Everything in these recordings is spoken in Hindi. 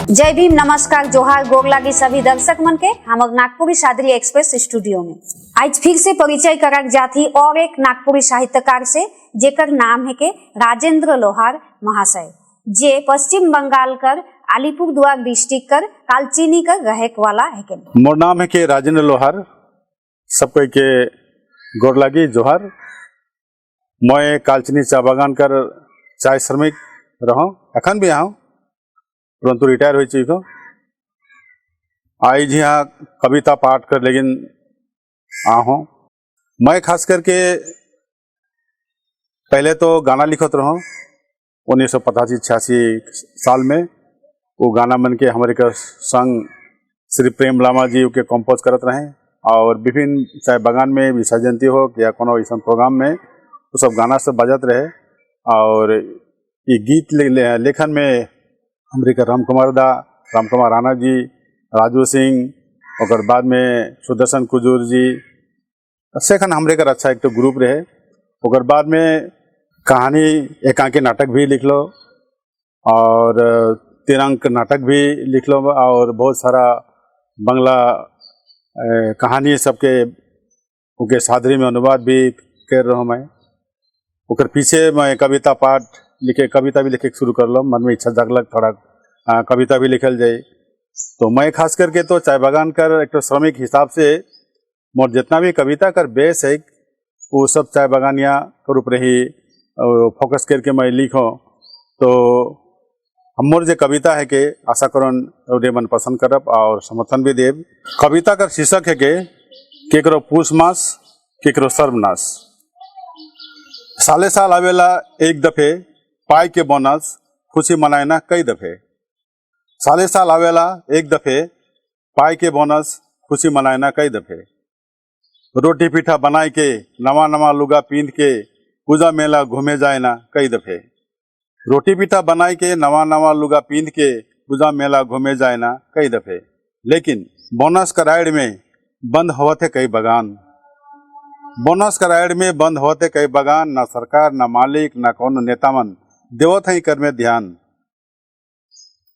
जय भीम, नमस्कार, जोहार, गोग लागी सभी दर्शक मन के। हम नागपुरी शादरी एक्सप्रेस स्टूडियो में आज फिर से परिचय कराक जाती और एक नागपुरी साहित्यकार से, जेकर नाम है के राजेंद्र लोहार महाशय, जे पश्चिम बंगाल कर अलीपुरद्वार डिस्ट्रिक्ट कर कालचिनी कर रहक वाला है के। मोर नाम है के राजेंद्र लोहार। सबको के गोर लागी जोहार। मैं कालचिनी चा बागान कर चाय श्रमिक रहो, अखन भी यहाँ परंतु रिटायर हो चुकी। आज यहाँ कविता पाठ कर लेकिन आहो। मैं खास करके पहले तो गाना लिखत रहो 1985-86 साल में। वो गाना मन के हमारे का संग श्री प्रेम लामा जी के कंपोज करत रहे और विभिन्न चाहे बागान में विसर्जन जयंती हो या कोनो ऐसा प्रोग्राम में वो सब गाना सब बजत रहे। और ये गीत लेखन में हमारे का राम कुमार राणा जी, राजू सिंह और बाद में सुदर्शन कुजूर जी सेखन हमारे का अच्छा एक तो ग्रुप रहे। और बाद में कहानी एकांकी नाटक भी लिख लो और 3 अंक नाटक भी लिख लो और बहुत सारा बंगला कहानी सबके उनके सादरी में अनुवाद भी कर रहा हूँ मैं। उकर पीछे मैं कविता पाठ लिखे, कविता भी लिखे शुरू कर लो। मन में इच्छा जागलक थोड़ा कविता भी लिखल जाए। तो मैं खास करके तो चाय बागान कर एक तो श्रमिक हिसाब से मोर जितना भी कविता कर बेस है वो सब चाय बागानिया के ऊपर ही फोकस करके मैं लिखो। तो हम मोर जो कविता है के आशा करन रे मन पसंद करब और समर्थन भी देव। कविता का शीर्षक है के केकरो पूस मास केकरो सर्वनाश। साले साल आवेला एक दफे पाई के बोनस खुशी मनाएना कई दफे। साले साल आवेला एक दफे पाई के बोनस खुशी मनाएना कई दफे। रोटी पीठा बनाए के नवा नवा लुगा पींद के पूजा मेला घूमे जाए ना कई दफे। रोटी पीठा बनाए के नवा नवा लुगा पींद के पूजा मेला घूमे जाए ना कई दफे। लेकिन बोनस का राइड में बंद होते कई बगान। बोनस का राइड में बंद होते कई बगान। ना सरकार ना मालिक ना कौन नेता मन देवत है कर में ध्यान।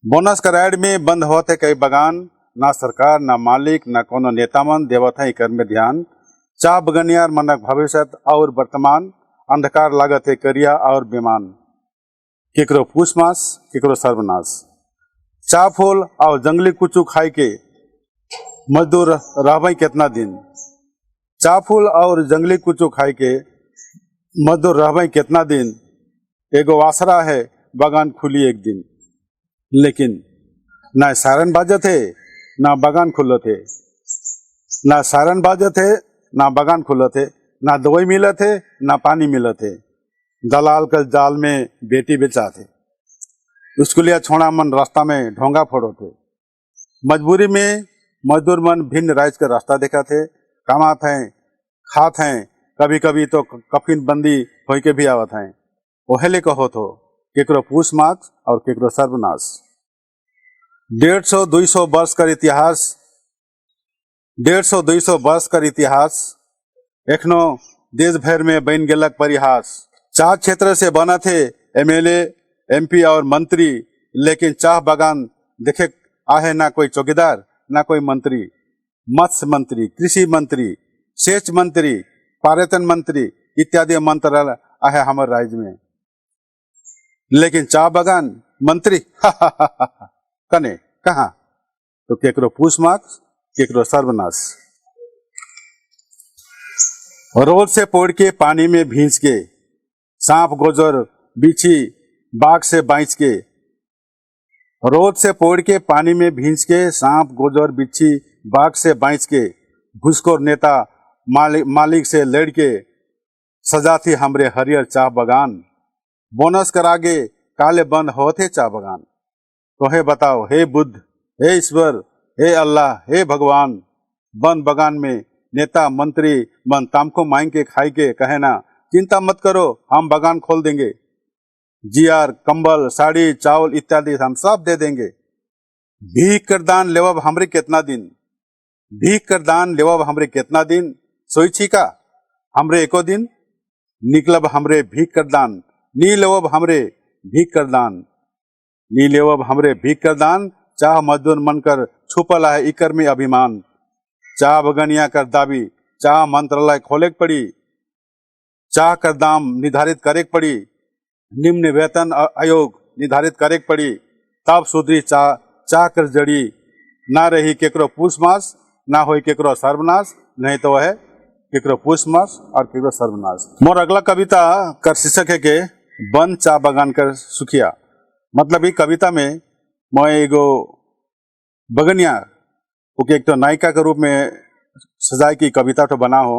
बोनस का राइड में बंद होते कई बगान। ना सरकार ना मालिक ना कोनो नेता मन देवत है कर में ध्यान। चाह बगनियार मनक भविष्य और वर्तमान अंधकार लागत है करिया और बेमान। केकरो पूस मास केकरो सर्वनाश। चाह फूल और जंगली कुचू खाई के मजदूर रहबई कितना दिन। चाह फूल और जंगली कुचू खाई के मजदूर रहबई कितना दिन। एगो आसरा है बागान खुली एक दिन। लेकिन ना सायरन बाजे थे ना बागान खुले थे। ना सायरन बाजे थे ना बागान खुले थे। ना दवाई मिले थे ना पानी मिले थे। दलाल के जाल में बेटी बेचा थे। स्कूलिया छोड़ा मन रास्ता में ढोंगा फोड़ो थे। मजबूरी में मजदूर मन भिन्न राज्य का रास्ता देखा थे। कमात हैं खात हैं, कभी कभी तो कफिन बंदी हो के भी आवत हैं। ओहले कहो तो केकरो पूस मास और केकरो सर्वनाश। 150-200 वर्ष का इतिहास 150-200 वर्ष का इतिहास एखनो देश भर में बन गेलक परिहास। 4 क्षेत्र से बना थे एमएलए एमपी और मंत्री। लेकिन चाह बागान देखे आहे ना कोई चौकीदार ना कोई मंत्री। मत्स्य मंत्री, कृषि मंत्री, सेच मंत्री, पर्यटन मंत्री इत्यादि मंत्रालय आहे हमारे राज्य में। लेकिन चाह बागान मंत्री कने कहाँ। तो केकरो पूस मास केकरो सर्वनाश। रोड से पोड़ के पानी में भींच के सांप गोजर बिछी बाघ से बाँच के। रोड से पोड़ के पानी में भींच के सांप गोजर बिच्छी बाघ से बाँच के। घुसखोर नेता मालिक से लड़ के सजा थी हमरे हरियर चाह बागान। बोनस कर आगे काले बंद होते चाह बागान। तो हे बताओ हे बुद्ध, हे ईश्वर, हे अल्लाह, हे भगवान, बंद बागान में नेता मंत्री मन तामको मांग के खाई के कहे ना चिंता मत करो हम बागान खोल देंगे। जियार, कंबल, साड़ी, चावल इत्यादि हम सब दे देंगे। भीख कर दान लेवब हमरे कितना दिन। भीख कर दान लेवब हमरे कितना दिन। सोई छिका हमरे एको दिन। निकलब हमरे भीख कर दान नी लेवब हमरे भीख कर दान। नी लेवब हमरे भीख कर दान। चाह मजदूर मनकर छुपल है इकर में अभिमान। चाह बगनिया कर दाबी, चाह मंत्रालय खोले पड़ी, चाह कर दाम निर्धारित करे पड़ी, निम्न वेतन आयोग निर्धारित करे पड़ी, तब सुधरी चाह कर जड़ी, ना रही केकरो पूछ मास, ना हो केकरो सर्वनाश, नहीं तो वह केकरो पूछ मास और केकरो सर्वनाश। मोर अगला कविता कर शीर्षक है के बन चा बगान कर सुखिया। मतलब ये कविता में मैं एगो बगनिया ओके एक तो नायिका के रूप में सजाए की कविता तो बना हो,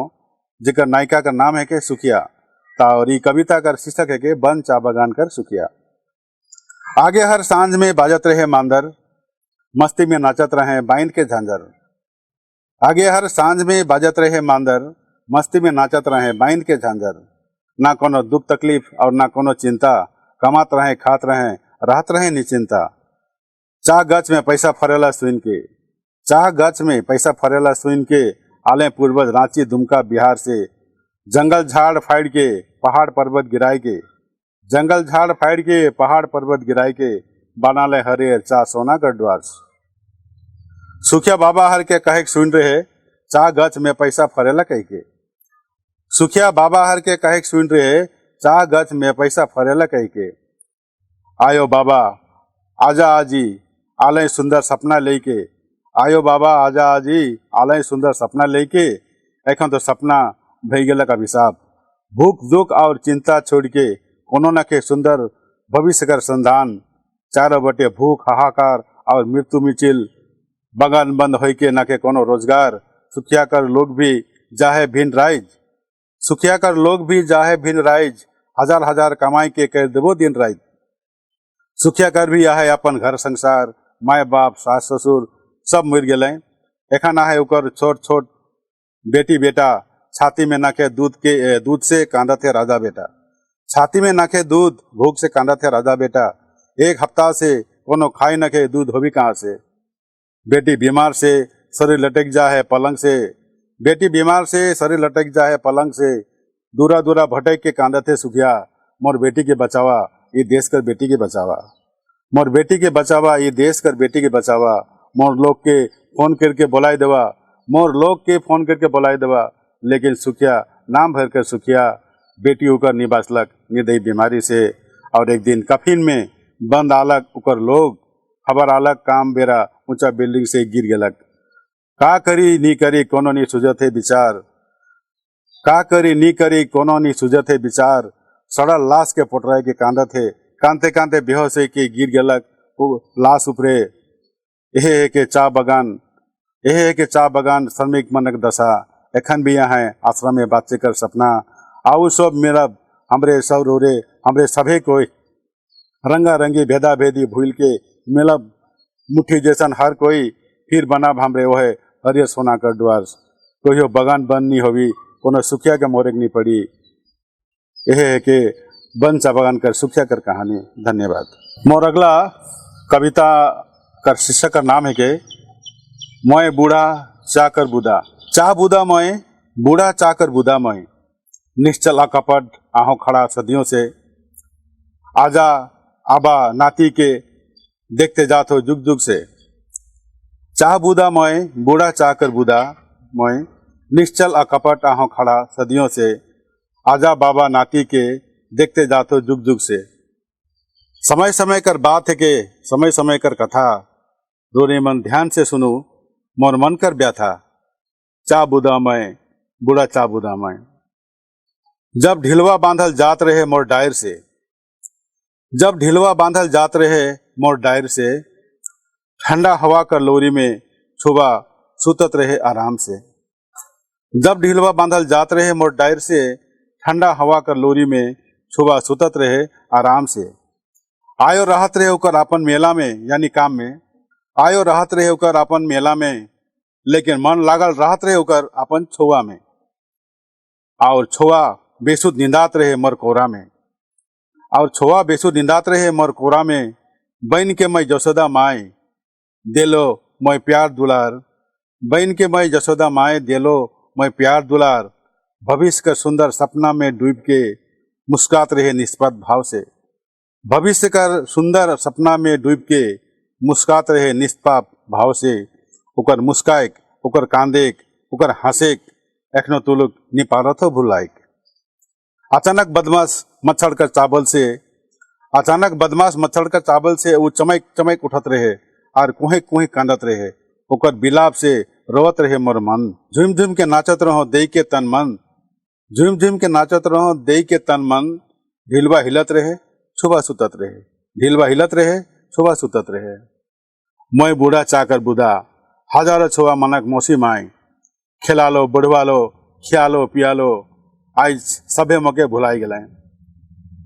जेकर नायिका का नाम है के सुखिया। और ये कविता का शीर्षक है के बन चा बगान कर सुखिया। आगे हर सांझ में बाजत रहे मांदर, मस्ती में नाचत रहे बाइंद के झांझर। आगे हर सांझ में बाजत रहे मांदर, मस्ती में नाचत रहे बाइंद के झांझर। ना कोनो दुख तकलीफ और ना कोनो चिंता, कमात रहे खात रहे रहत रहे निचिंता। चाह गच में पैसा फरेला सुन के, चाह गच में पैसा फरेला सुन के, आले पूर्वज रांची दुमका बिहार से। जंगल झाड़ फाड़ के पहाड़ पर्वत गिराए के, जंगल झाड़ फाड़ के पहाड़ पर्वत गिराए के, बनाले हरे चाह सोना का ड्वार्स। सुखिया बाबा हर के कहे सुन रहे, चाह गच में पैसा फरेला कह के। सुखिया बाबा हर के कहे सुन रहे, चाह गच में पैसा फरेला कह के। आयो बाबा आजा आजी आलय सुंदर सपना लेके, आयो बाबा आजा आजी आलय सुंदर सपना लेके। एखन तो सपना भई गेलक अभिशाप, भूख दुख और चिंता छोड़ के कोनो न के सुंदर भविष्य कर संधान। चारों बटे भूख हाहाकार और मृत्यु मिचिल, बगान बंद होई के न के कोनो रोजगार। सुखिया कर लोग भी जाहे भिन्न राइज, सुखिया कर लोग भी जाहे भिन्न राइज, हजार हजार कमाई के कर देवो दिन राइज। सुखिया कर भी आहे अपन घर संसार, माय बाप सास ससुर सब मर गए। एखन आहे ओकर छोट छोट बेटी बेटा, छाती में नाखे दूध से कांदा थे राजा बेटा। छाती में नाखे दूध भूख से कांदा थे राजा बेटा। एक हफ्ता से कोनो खाई नखे दूध होभी कहाँ से। बेटी बीमार से शरीर लटक जा है पलंग से, बेटी बीमार से शरीर लटक जा है पलंग से। दूरा दूरा भटक के कांदा थे सुखिया, मोर बेटी के बचावा ये देश कर बेटी के बचावा। मोर बेटी के बचावा ये देश कर बेटी के बचावा। मोर लोग के फोन करके बुलाई देवा, मोर लोग के फोन करके बुलाई देवा। लेकिन सुखिया नाम भर कर सुखिया, बेटी होकर निबासलक निर्दयी बीमारी से। और एक दिन कफिन में बंद आलक उकर लोग, खबर आलक काम बेरा ऊंचा बिल्डिंग से गिर गेलक। का करी नी करी कोनो नी सुझत है विचार, का करी नी करी कोनो नी सुझत है विचार। सड़ल लाश के पोटराए के कांदा थे, कांते कांते बेहोश के गिर गेलक लाश उपरे। एहे के चा बगान, एहे के चा बगान श्रमिक मनक दशा। एखन भी यहाँ आश्रम में बातचे कर सपना। आउ सब मेरा हमरे सब रोरे, हमरे सभे कोई रंगा रंगी भेदा भेदी भूल के मिलब मुट्ठी जैसन हर कोई। फिर बना हमरे वह हरियर सोना कर द्वार। कोई बगान बंद नहीं होवी, कोनो सुखिया के मोरेक नहीं पड़ी। यह है कि बन चा बगान कर सुखिया कर कहानी। धन्यवाद। मोर अगला कविता कर शीर्षक का नाम है कि मैं बूढ़ा चा कर बुदा। चा बुदा मैं बूढ़ा चा कर बुदा मैं, निश्चल अकपट आहों खड़ा सदियों से। आजा आबा नाती के देखते जात हो जुग जुग से। चाह बुदा मैं बूढ़ा चा कर बुदा मैं, निश्चल अकपट आहों खड़ा सदियों से। आजा बाबा नाती के देखते जात हो जुग जुग से। समय समय कर बात है के समय समय कर कथा, रोने मन ध्यान से सुनू मोर मन कर ब्याथा। चा बुदा मैं बूढ़ा चा बुदा मैं। जब ढिलवा बांधल जात रहे मोर डायर से, जब ढिलवा बांधल जात रहे मोर डायर से। ठंडा हवा कर लोरी में छुबा सुतत रहे आराम से। जब ढिलवा बांधल जात रहे मोर डायर से, ठंडा हवा कर लोरी में छुबा सुतत रहे आराम से। आयो राहत रहे होकर अपन मेला में यानी काम में, आयो राहत रहे होकर अपन मेला में। लेकिन मन लागल राहत रहे होकर अपन छुआ में, और छुआ बेसुध निंदात रहे मर कोरा में, और छुआ बेसुध निंदात रहे मर कोरा में। बन के मैं जसोदा माए देलो मैं प्यार दुलार, बन के मैं जसोदा माए देलो मैं प्यार दुलार। भविष्य का सुंदर सपना में डूब के मुस्कुरात रहे निष्पक्ष भाव से, भविष्य का सुंदर सपना में डूब के मुस्कात रहे निष्पाप भाव से, ओकर मुस्काएक, ओकर कांदेक, ओकर हंसेक एखनो तुलुक निपारथो भुलाइक। अचानक बदमाश मच्छर का चावल से वो चमक चमक उठत रहे और कुहे कुहे कांदत रहे, ओकर बिलाप से रोवत रहे मोर मन। झुम झुम के नाचत रहो देई के तन मन, झुम झुम के नाचत रहो देई के तन मन। ढिलवा हिलत रहे छुबा सुतत रहे, ढिलवा हिलत रहे छुबा सुतत रहे। मैं बूढ़ा चाकर बुदा हजारों छुआ मनक मोसी माई, खिलालो बुढ़वालो खियालो पियालो आज सभे मके भुलाई गलाए।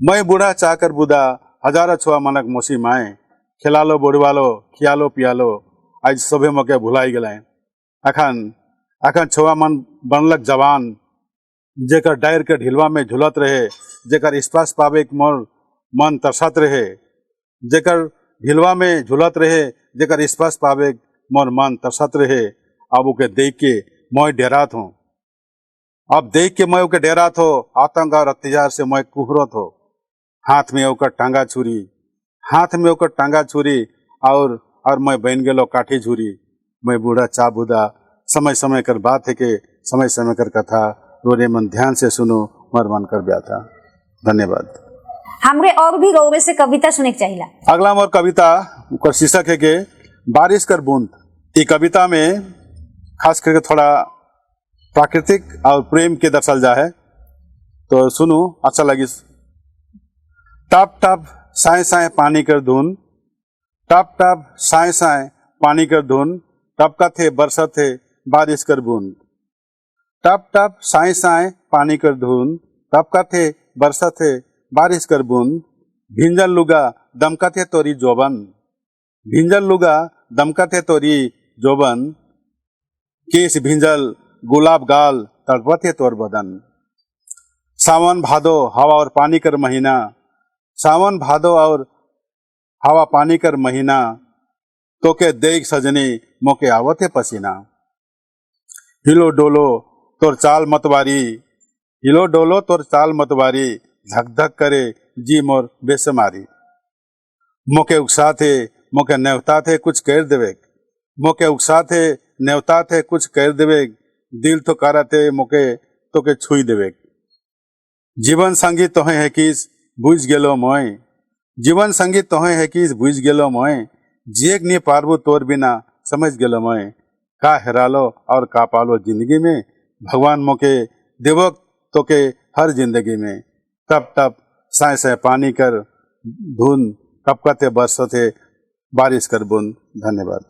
मैं बूढ़ा चाकर बुदा हजारों छुआ मनक मोसी माए, खिलालो बुढ़वालो खियालो पियालो आज सभे मके भुलाई गलाए। अखन छुआ मन बनलक जवान, जेकर डायर के ढिलवा में झुलत रहे, जेकर स्पर्श पावे मोर मन तरसत रहे, जेकर ढिलवा में झुलत रहे, जेकर स्पर्श पावे मोर मन तरसत रहे। अब ओके देख के मैं डेरात हूँ, अब देख के मैं ओके डेरात हो, आतंक और अत्याचार से मैं कुहरत हो। हाथ में ओकर टांगा छुरी और मैं बन गेलो काठी झुरी। मैं बूढ़ा चा बुदा समय समय कर बात है के समय समय कर कथा, रोरे मन ध्यान से सुनो मर मन कर ब्या था। धन्यवाद। हमरे और भी गौरे से कविता सुने के चाहिए। अगला मोर कविता ओकर शीर्षक है के बारिश कर बूंद। ई कविता में खास करके थोड़ा प्राकृतिक और प्रेम के दर्शाल जा है, तो सुनो अच्छा लगी। टप टप साए साए पानी कर धुन, टप टप साए साए पानी कर धुन, टपका थे बरसा थे बारिश कर बूंद। टप टप साए साए पानी कर धुन, टपका थे बरसा थे बारिश कर बूंद। भिंजल लुगा दमका थे तोरी जोबन, भिंजल लुगा दमका थे तोरी जोबन। केस भिंजल गुलाब गाल तड़पते तोर बदन। सावन भादो हवा और पानी कर महीना, सावन भादो और हवा पानी कर महीना। तो के देख सजनी मोके आवते पसीना। हिलो डोलो तोर चाल मतवारी, हिलो डोलो तोर चाल मतवारी। धक धक करे जी मोर बेसमारी। मोके उकसा थे मोके नेवता थे कुछ कर देवे, मोके उकसा थे नेवता थे कुछ कर देवे। दिल तो करा थे मोके तो के छुई देवे। जीवन संगी तोहे है किस बुझ गेलो मोय, जीवन संगी तोहे है किस बुझ गेलो मोय। जिएक नहीं पारबो तोर बिना समझ गेलो मोय। का हेरालो और का पालो जिंदगी में, भगवान मोके देवो तो के हर जिंदगी में। टप टप साए साए पानी कर धुन, टपकते बरसते बारिश कर बूंद।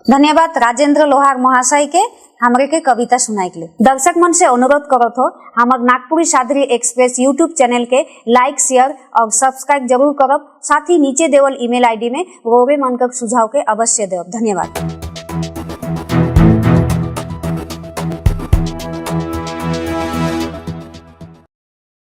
धन्यवाद राजेंद्र लोहार महाशय के हमरे के कविता सुनाए के लिए। दर्शक मन से अनुरोध करत हो हमर Nagpuri Sadri express YouTube channel के लाइक शेयर और सब्सक्राइब जरूर करब। साथ ही नीचे देवल ईमेल आईडी में रोवे मन का सुझाव के अवश्य देव। धन्यवाद।